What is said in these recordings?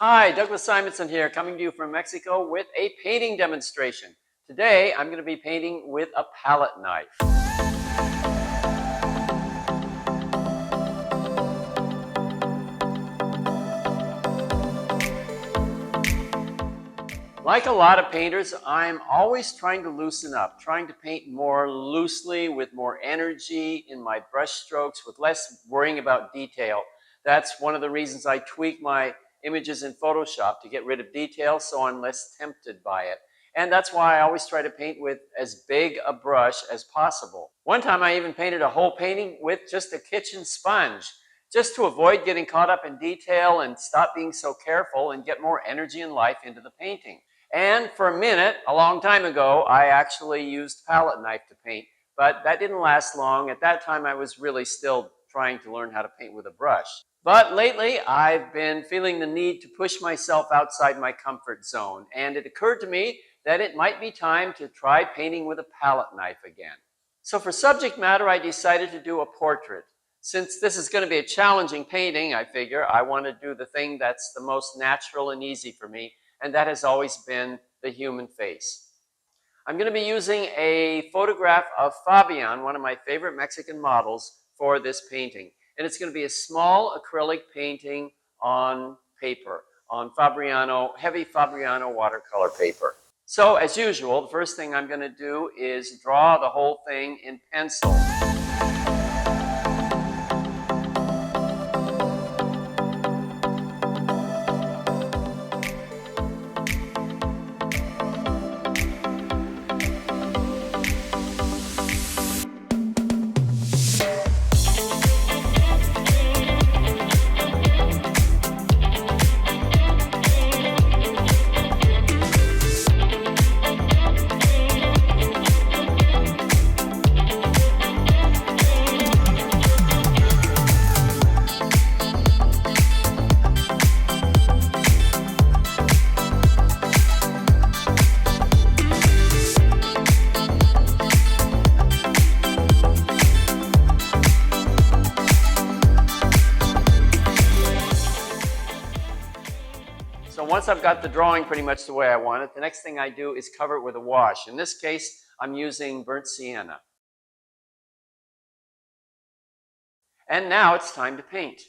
Hi, Douglas Simonson here, coming to you from Mexico with a painting demonstration. Today, I'm going to be painting with a palette knife. Like a lot of painters, I'm always trying to loosen up, trying to paint more loosely, with more energy in my brush strokes, with less worrying about detail. That's one of the reasons I tweak my images in Photoshop, to get rid of detail so I'm less tempted by it. And that's why I always try to paint with as big a brush as possible. One time I even painted a whole painting with just a kitchen sponge, just to avoid getting caught up in detail and stop being so careful and get more energy and life into the painting. And for a minute, a long time ago, I actually used palette knife to paint, but that didn't last long. At that time, I was really still trying to learn how to paint with a brush. But lately, I've been feeling the need to push myself outside my comfort zone, and it occurred to me that it might be time to try painting with a palette knife again. So for subject matter, I decided to do a portrait. Since this is going to be a challenging painting, I figure I want to do the thing that's the most natural and easy for me, and that has always been the human face. I'm going to be using a photograph of Fabian, one of my favorite Mexican models, for this painting. And it's going to be a small acrylic painting on paper, on heavy Fabriano watercolor paper. So as usual, the first thing I'm going to do is draw the whole thing in pencil. So once I've got the drawing pretty much the way I want it, the next thing I do is cover it with a wash. In this case, I'm using burnt sienna. And now it's time to paint.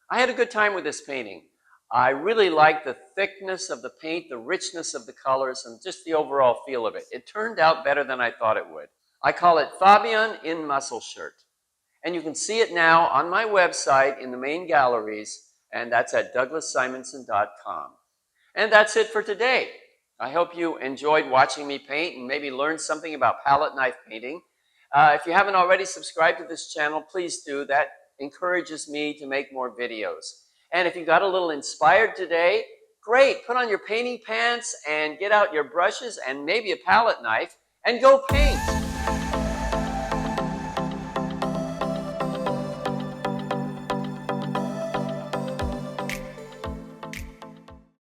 I had a good time with this painting. I really liked the thickness of the paint, the richness of the colors, and just the overall feel of it. It turned out better than I thought it would. I call it Fabian in Muscle Shirt. And you can see it now on my website in the main galleries, and that's at douglassimonson.com. And that's it for today. I hope you enjoyed watching me paint and maybe learned something about palette knife painting. If you haven't already subscribed to this channel, please do. That encourages me to make more videos. And if you got a little inspired today, great. Put on your painting pants and get out your brushes and maybe a palette knife and go paint.